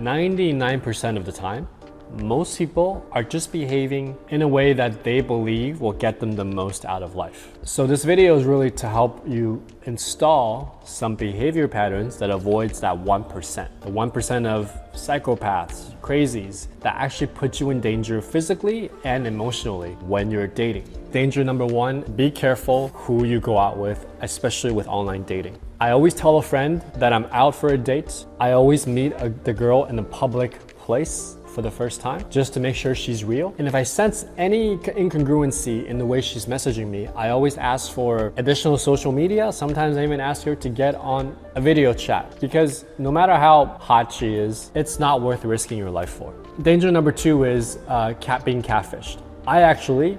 99% of the time, most people are just behaving in a way that they believe will get them the most out of life. So this video is really to help you install some behavior patterns that avoids that 1%. The 1% of psychopaths, crazies, that actually put you in danger physically and emotionally when you're dating. Danger number one, be careful who you go out with, especially with online dating. I always tell a friend that I'm out for a date. I always meet the girl in a public place for the first time, just to make sure she's real. And if I sense any incongruency in the way she's messaging me, I always ask for additional social media. Sometimes I even ask her to get on a video chat, because no matter how hot she is, it's not worth risking your life for. Danger number two is being catfished. I actually,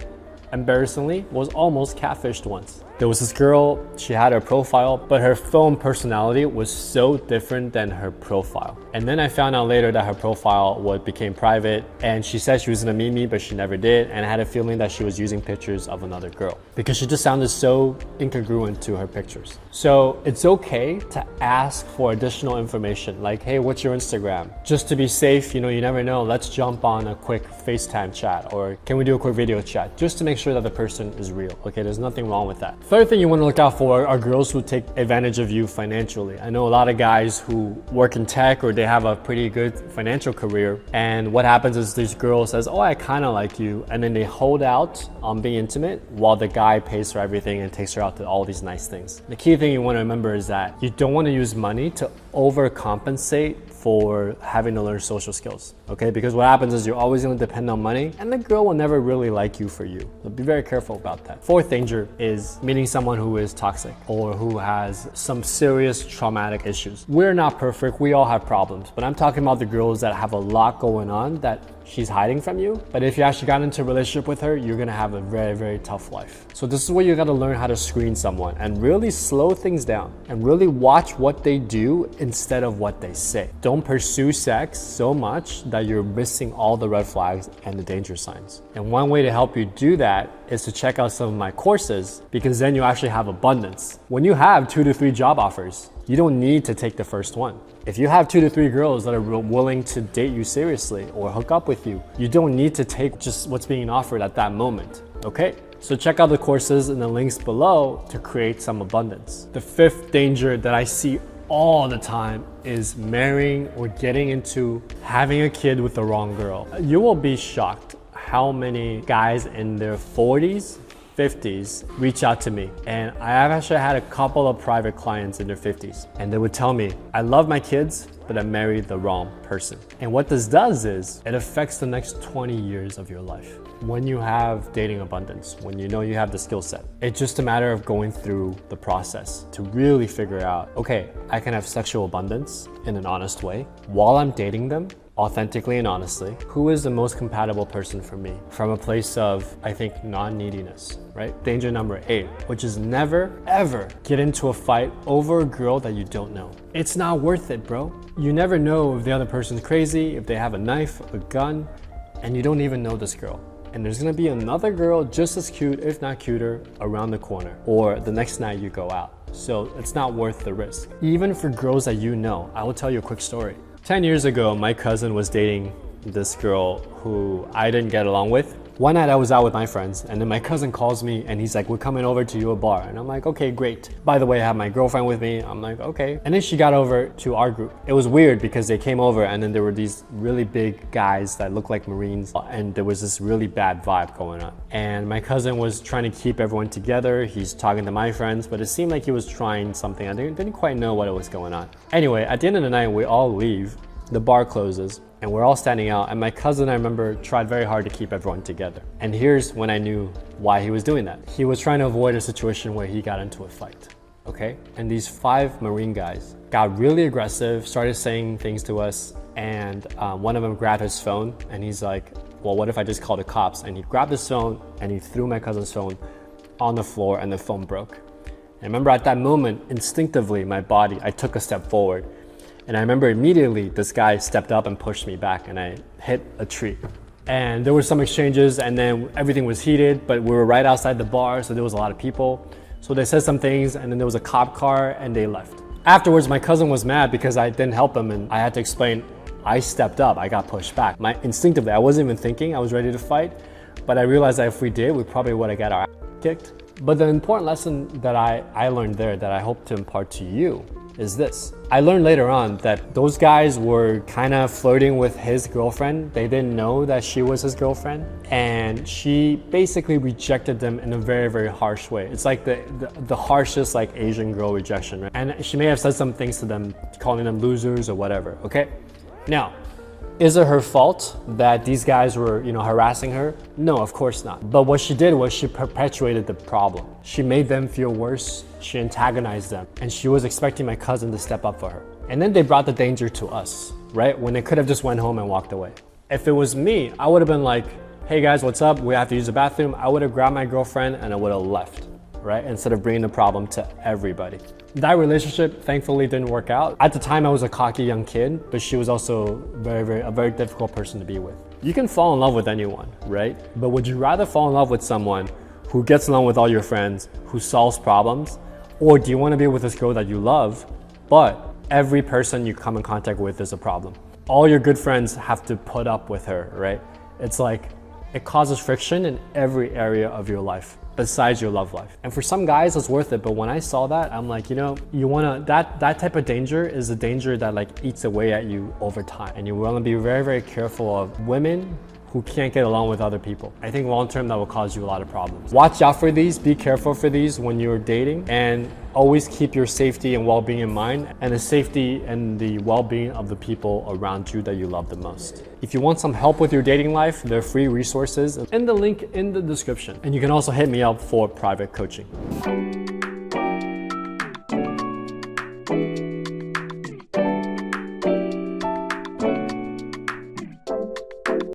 embarrassingly, was almost catfished once. There was this girl, she had her profile, but her phone personality was so different than her profile. And then I found out later that her profile became private, and she said she was gonna meet me, but she never did. And I had a feeling that she was using pictures of another girl because she just sounded so incongruent to her pictures. So it's okay to ask for additional information, like, hey, what's your Instagram? Just to be safe, you never know, let's jump on a quick FaceTime chat, or can we do a quick video chat, just to make sure that the person is real. Okay, there's nothing wrong with that. Third thing you want to look out for are girls who take advantage of you financially. I know a lot of guys who work in tech, or they have a pretty good financial career, and what happens is this girl says, oh, I kind of like you, and then they hold out on being intimate while the guy pays for everything and takes her out to all these nice things. The key thing you want to remember is that you don't want to use money to overcompensate for having to learn social skills, okay? Because what happens is you're always going to depend on money, and the girl will never really like you for you. So be very careful about that. Fourth danger is meeting someone who is toxic or who has some serious traumatic issues. We're not perfect, we all have problems, but I'm talking about the girls that have a lot going on that she's hiding from you. But if you actually got into a relationship with her, you're gonna have a very, very tough life. So this is where you gotta learn how to screen someone and really slow things down and really watch what they do instead of what they say. Don't pursue sex so much that you're missing all the red flags and the danger signs. And one way to help you do that is to check out some of my courses, because then you actually have abundance. When you have 2 to 3 job offers, you don't need to take the first one. If you have 2 to 3 girls that are willing to date you seriously or hook up with you, you don't need to take just what's being offered at that moment, okay? So check out the courses in the links below to create some abundance. The fifth danger that I see all the time is marrying or getting into having a kid with the wrong girl. You will be shocked how many guys in their 40s, 50s reach out to me, and I have actually had a couple of private clients in their 50s, and they would tell me, I love my kids, but I married the wrong person. And what this does is it affects the next 20 years of your life. When you have dating abundance, when you know you have the skill set, it's just a matter of going through the process to really figure out, okay, I can have sexual abundance in an honest way while I'm dating them, authentically and honestly. Who is the most compatible person for me? From a place of, I think, non-neediness, right? Danger number 8, which is never, ever get into a fight over a girl that you don't know. It's not worth it, bro. You never know if the other person's crazy, if they have a knife, a gun, and you don't even know this girl. And there's gonna be another girl just as cute, if not cuter, around the corner, or the next night you go out. So it's not worth the risk. Even for girls that you know, I will tell you a quick story. 10 years ago, my cousin was dating this girl who I didn't get along with. One night I was out with my friends, and then my cousin calls me and he's like, we're coming over to your bar. And I'm like, okay, great. By the way, I have my girlfriend with me. I'm like, okay. And then she got over to our group. It was weird because they came over and then there were these really big guys that looked like Marines, and there was this really bad vibe going on. And my cousin was trying to keep everyone together. He's talking to my friends, but it seemed like he was trying something. I didn't quite know what was going on. Anyway, at the end of the night, we all leave. The bar closes and we're all standing out, and my cousin, I remember, tried very hard to keep everyone together. And here's when I knew why he was doing that. He was trying to avoid a situation where he got into a fight, okay? And these 5 Marine guys got really aggressive, started saying things to us, and one of them grabbed his phone and he's like, well, what if I just call the cops? And he grabbed his phone and he threw my cousin's phone on the floor and the phone broke. And I remember at that moment, instinctively, I took a step forward. And I remember immediately this guy stepped up and pushed me back and I hit a tree. And there were some exchanges and then everything was heated, but we were right outside the bar, so there was a lot of people. So they said some things and then there was a cop car and they left. Afterwards, my cousin was mad because I didn't help him and I had to explain, I stepped up, I got pushed back. Instinctively, I wasn't even thinking, I was ready to fight, but I realized that if we did, we probably would have got our ass kicked. But the important lesson that I learned there that I hope to impart to you is this. I learned later on that those guys were kind of flirting with his girlfriend. They didn't know that she was his girlfriend, and she basically rejected them in a very, very harsh way. It's like the harshest like Asian girl rejection, right? And she may have said some things to them, calling them losers or whatever, okay? Now, is it her fault that these guys were, harassing her? No, of course not. But what she did was she perpetuated the problem. She made them feel worse, she antagonized them, and she was expecting my cousin to step up for her. And then they brought the danger to us, right? When they could have just went home and walked away. If it was me, I would have been like, hey guys, what's up? We have to use the bathroom. I would have grabbed my girlfriend and I would have left, right? Instead of bringing the problem to everybody. That relationship thankfully didn't work out. At the time, I was a cocky young kid, but she was also a very difficult person to be with. You can fall in love with anyone, right? But would you rather fall in love with someone who gets along with all your friends, who solves problems? Or do you want to be with this girl that you love, but every person you come in contact with is a problem? All your good friends have to put up with her, right? It's like, it causes friction in every area of your life besides your love life. And for some guys, it's worth it. But when I saw that, I'm like, that type of danger is a danger that like eats away at you over time. And you want to be very, very careful of women who can't get along with other people. I think long-term that will cause you a lot of problems. Watch out for these, be careful for these when you're dating, and always keep your safety and well-being in mind, and the safety and the well-being of the people around you that you love the most. If you want some help with your dating life, there are free resources and the link in the description. And you can also hit me up for private coaching.